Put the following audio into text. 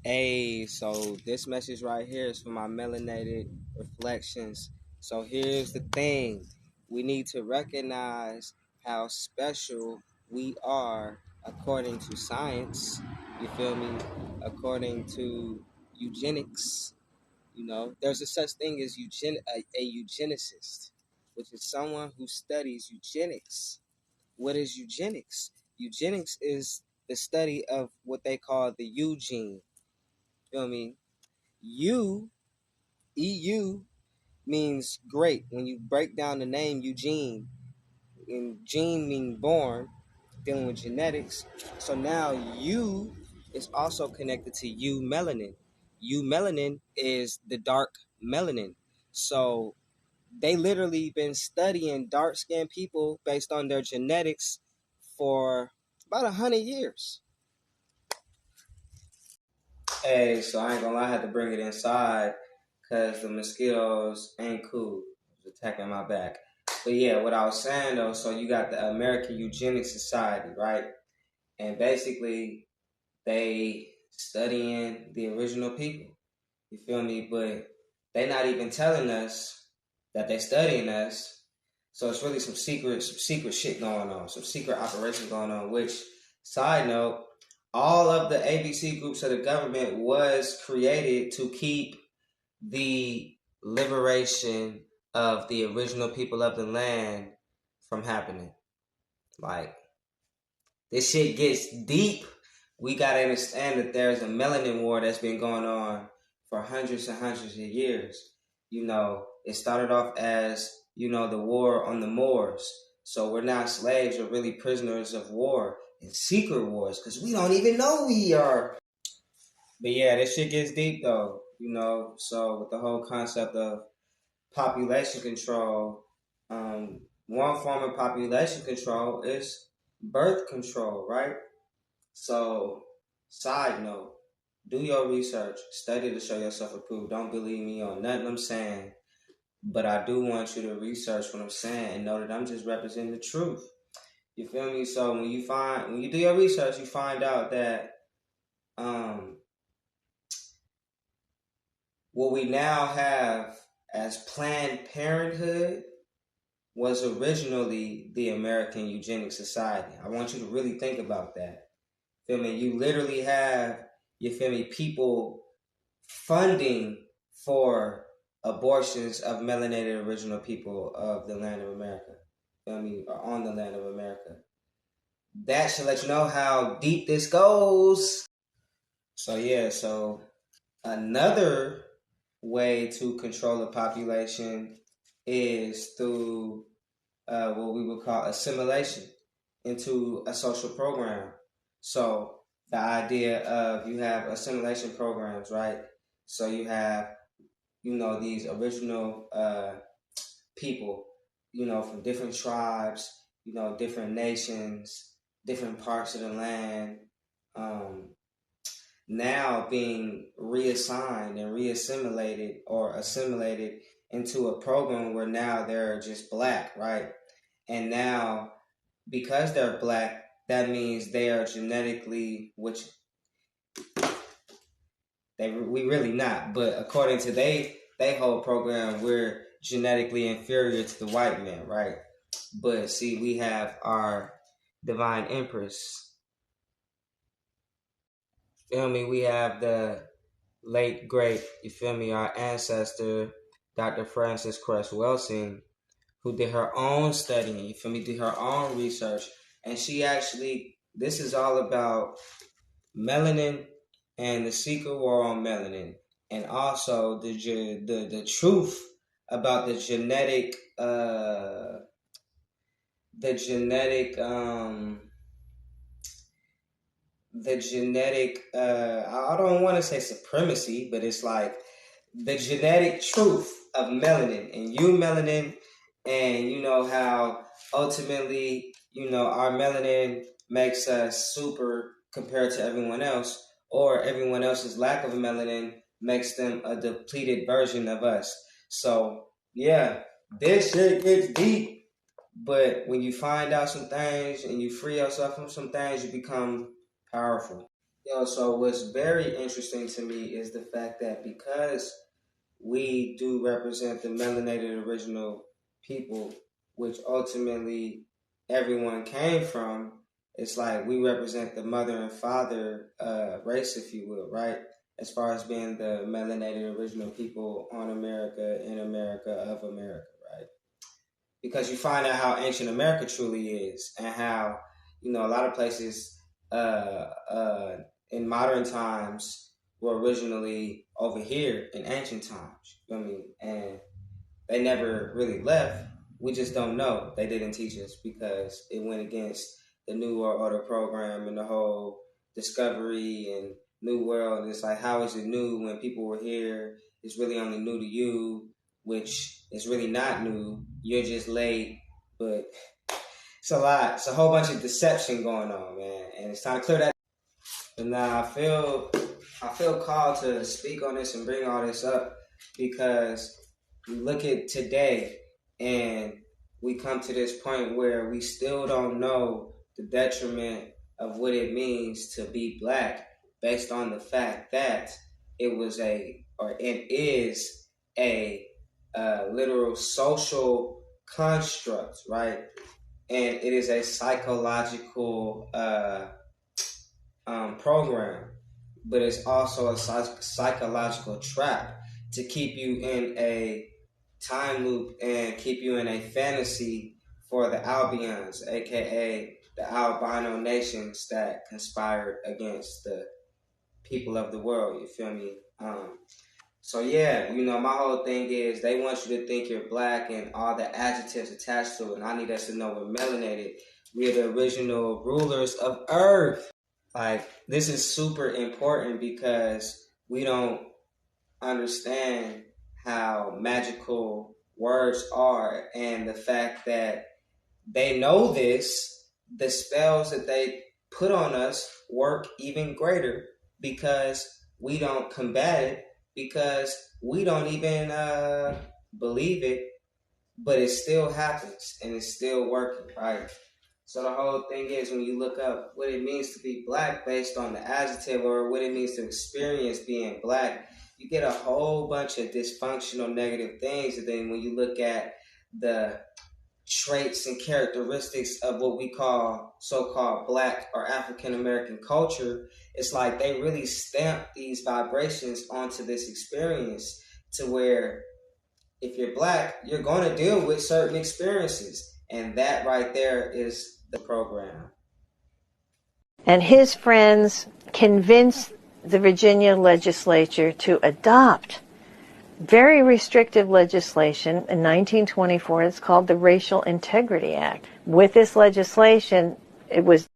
Hey, so this message right here is for my melanated reflections. So here's the thing. We need to recognize how special we are according to science. You feel me? According to eugenics. There's a such thing as a eugenicist, which is someone who studies eugenics. What is eugenics? Eugenics is the study of what they call the Eugene. Feel me? U, EU means great. When you break down the name Eugene, and gene mean born, dealing with genetics. So now U is also connected to U melanin. U melanin is the dark melanin. So they literally been studying dark skinned people based on their genetics for about 100 years. Hey, so I ain't gonna lie, I had to bring it inside because the mosquitoes ain't cool. It was attacking my back. But yeah, what I was saying though, so you got the American Eugenics Society, right? And basically they studying the original people. You feel me? But they not even telling us that they studying us. So it's really some secret shit going on, some secret operation going on, which, side note, all of the ABC groups of the government was created to keep the liberation of the original people of the land from happening. Like, this shit gets deep. We gotta understand that there's a melanin war that's been going on for hundreds and hundreds of years. It started off as, the war on the Moors. So we're not slaves, we're really prisoners of war and secret wars because we don't even know we are. But yeah, this shit gets deep though, So with the whole concept of population control, one form of population control is birth control, right? So, side note, do your research, study to show yourself approved. Don't believe me on nothing I'm saying, but I do want you to research what I'm saying and know that I'm just representing the truth. You feel me? So when you do your research, you find out that what we now have as Planned Parenthood was originally the American Eugenics Society. I want you to really think about that. Feel me? You literally have, people funding for abortions of melanated original people of the land of America. Feel me? Or on the land of America. That should let you know how deep this goes. So another way to control the population is through what we would call assimilation into a social program. So the idea of you have assimilation programs, right? So you have, these original people, from different tribes, different nations, different parts of the land, now being reassigned and reassimilated or assimilated into a program where now they're just black, right? And now, because they're black, that means they are genetically, which we really not. But according to they whole program, we're genetically inferior to the white man, right? But see, we have our divine empress. Feel me? We have the late great, you feel me, our ancestor, Dr. Frances Cress Welsing, who did her own studying, you feel me, did her own research. And she actually, this is all about melanin and the secret war on melanin. And also the truth about the genetic, the genetic, I don't want to say supremacy, but it's like the genetic truth of melanin and eumelanin, and how ultimately our melanin makes us super compared to everyone else, or everyone else's lack of melanin makes them a depleted version of us. So yeah, this shit gets deep. But when you find out some things and you free yourself from some things, you become powerful. Yo, so what's very interesting to me is the fact that because we do represent the melanated original people, which ultimately everyone came from, it's like we represent the mother and father race, if you will, right? As far as being the melanated original people on America, in America, of America, right? Because you find out how ancient America truly is, and how a lot of places in modern times were originally over here in ancient times. You know what I mean? And they never really left. We just don't know. They didn't teach us because it went against the New World Order program and the whole discovery and New World. And it's like, how is it new when people were here? It's really only new to you, which is really not new. You're just late, but it's a lot. It's a whole bunch of deception going on, man. And it's time to clear that. But now I feel called to speak on this and bring all this up because we look at today and we come to this point where we still don't know the detriment of what it means to be black based on the fact that it is a literal social construct, right? And it is a psychological program, but it's also a psychological trap to keep you in a time loop and keep you in a fantasy for the Albions, aka the albino nations that conspired against the people of the world. You feel me? So yeah, my whole thing is they want you to think you're black and all the adjectives attached to it. And I need us to know we're melanated. We're the original rulers of Earth. Like, this is super important because we don't understand how magical words are, and the fact that they know this, the spells that they put on us work even greater because we don't combat it, because we don't even believe it, but it still happens and it's still working, right? So the whole thing is, when you look up what it means to be black based on the adjective, or what it means to experience being black, you get a whole bunch of dysfunctional negative things. And then when you look at the traits and characteristics of what we call so-called black or African American culture, it's like they really stamp these vibrations onto this experience, to where if you're black, you're going to deal with certain experiences. And that right there is the program. And his friends convinced the Virginia legislature to adopt very restrictive legislation in 1924. It's called the Racial Integrity Act. With this legislation, it was